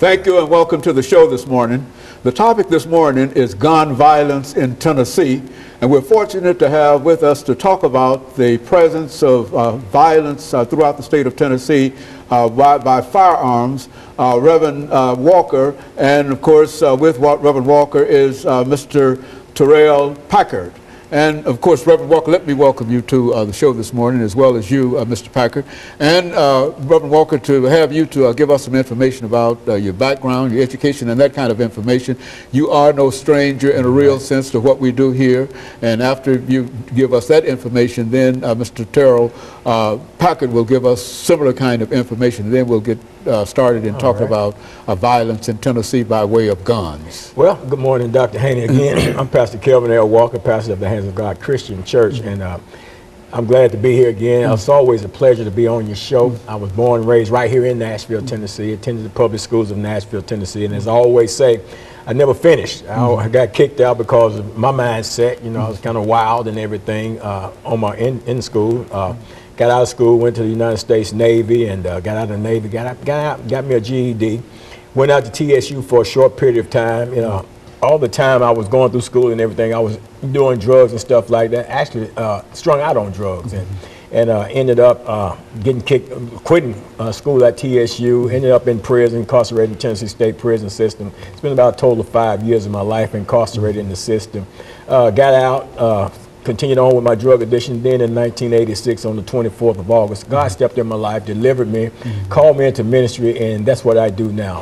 Thank you and welcome to the show this morning. The topic this morning is gun violence in Tennessee, and we're fortunate to have with us to talk about the presence of violence throughout the state of Tennessee by firearms, Reverend Walker, and of course with Reverend Walker is Mr. Terrell Packard. And of course, Reverend Walker, let me welcome you to the show this morning, as well as you, Mr. Packard. And Reverend Walker, to have you to give us some information about your background, your education, and that kind of information. You are no stranger in a real sense to what we do here. And after you give us that information, then Mr. Terrell Packard will give us similar kind of information. Then we'll get started in talking about violence in Tennessee by way of guns. Well, good morning, Dr. Haney again. I'm Pastor Walker, pastor of the Hands of God Christian Church, and I'm glad to be here again. It's always a pleasure to be on your show. I was born and raised right here in Nashville, Tennessee, attended the public schools of Nashville, Tennessee, and as I always say, I never finished. I got kicked out because of my mindset. You know, I was kind of wild and everything in school. Got out of school, went to the United States Navy, and got out of the Navy, got me a GED, went out to TSU for a short period of time. You know, all the time I was going through school and everything, I was doing drugs and stuff like that. Actually, strung out on drugs, and ended up quitting school at TSU. Ended up in prison, incarcerated in the Tennessee State Prison System. Spent about a total of 5 years of my life incarcerated in the system. Got out. Continued on with my drug addiction. Then in 1986, on the 24th of August, God stepped in my life, delivered me, called me into ministry, and that's what I do now.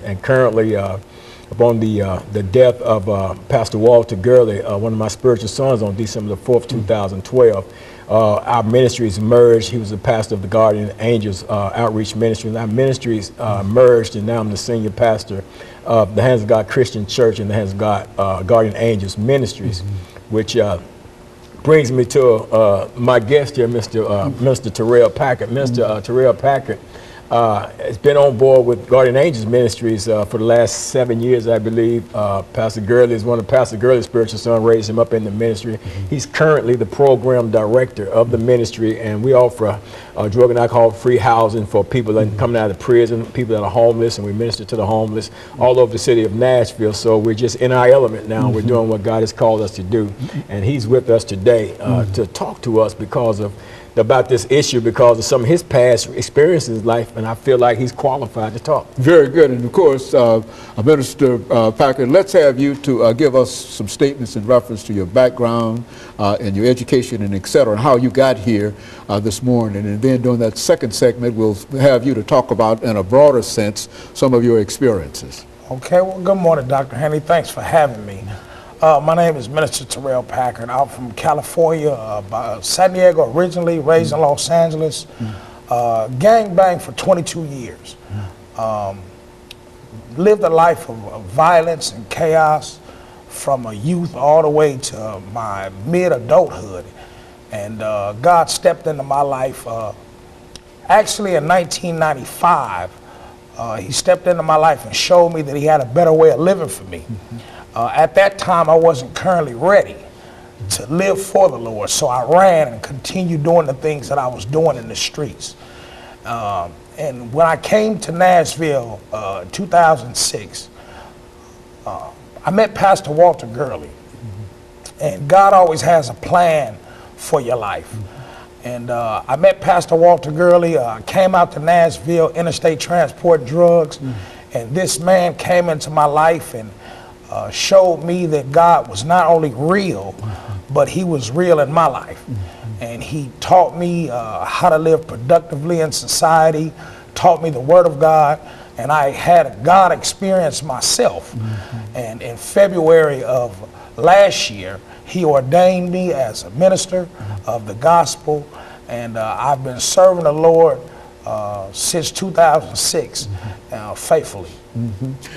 And currently, upon the death of Pastor Walter Gurley, one of my spiritual sons, on December the 4th, 2012, our ministries merged. He was the pastor of the Guardian Angels Outreach Ministry, and our ministries merged, and now I'm the senior pastor of the Hands of God Christian Church and the Hands of God Guardian Angels Ministries, which brings me to my guest here, Mr. Terrell Packard. Mr. Terrell Packard has been on board with Guardian Angels Ministries for the last 7 years, I believe. Pastor Gurley is one of Pastor Gurley's spiritual sons, raised him up in the ministry. He's currently the program director of the ministry, and we offer drug and alcohol-free housing for people that are coming out of prison, people that are homeless, and we minister to the homeless all over the city of Nashville. So we're just in our element now. We're doing what God has called us to do, and he's with us today to talk to us about this issue because of some of his past experiences in life, and I feel like he's qualified to talk. Very good. And of course, Minister Packard, let's have you to give us some statements in reference to your background and your education and et cetera, and how you got here this morning. And then during that second segment, we'll have you to talk about, in a broader sense, some of your experiences. Okay, well, good morning, Dr. Haney. Thanks for having me. My name is Minister Terrell Packard. I'm from California, San Diego originally, raised in Los Angeles. Gang banged for 22 years. Lived a life of violence and chaos from a youth all the way to my mid-adulthood. And God stepped into my life. Actually, in 1995, he stepped into my life and showed me that he had a better way of living for me. At that time, I wasn't currently ready to live for the Lord, so I ran and continued doing the things that I was doing in the streets. And when I came to Nashville, 2006, I met Pastor Walter Gurley. And God always has a plan for your life. And I met Pastor Walter Gurley, came out to Nashville, interstate transport drugs, and this man came into my life and showed me that God was not only real, but he was real in my life. And he taught me how to live productively in society, taught me the Word of God, and I had a God experience myself. And in February of last year, he ordained me as a minister of the gospel, and I've been serving the Lord since 2006, faithfully.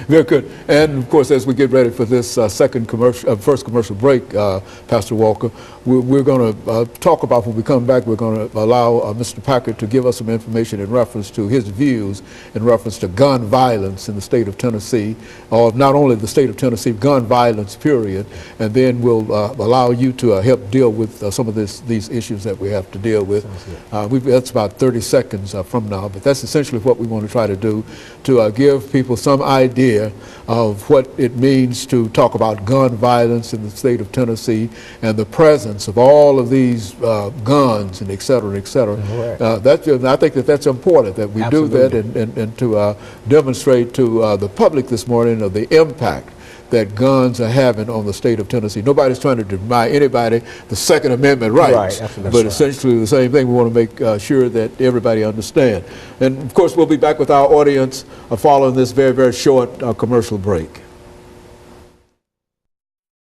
Very good. And of course, as we get ready for this first commercial break, Pastor Walker, we're going to talk about, when we come back, we're going to allow Mr. Packard to give us some information in reference to his views in reference to gun violence in the state of Tennessee, or not only the state of Tennessee, gun violence, period. And then we'll allow you to help deal with some of these issues that we have to deal with. That's about 30 seconds from now, but that's essentially what we want to try to do, to give people some some idea of what it means to talk about gun violence in the state of Tennessee and the presence of all of these guns and et cetera, et cetera. Right. I think that that's important, that we Absolutely. do that and to demonstrate to the public this morning of the impact that guns are having on the state of Tennessee. Nobody's trying to deny anybody the Second Amendment rights, Right, absolutely. but That's right. essentially the same thing. We want to make sure that everybody understands. And of course, we'll be back with our audience following this very, very short commercial break.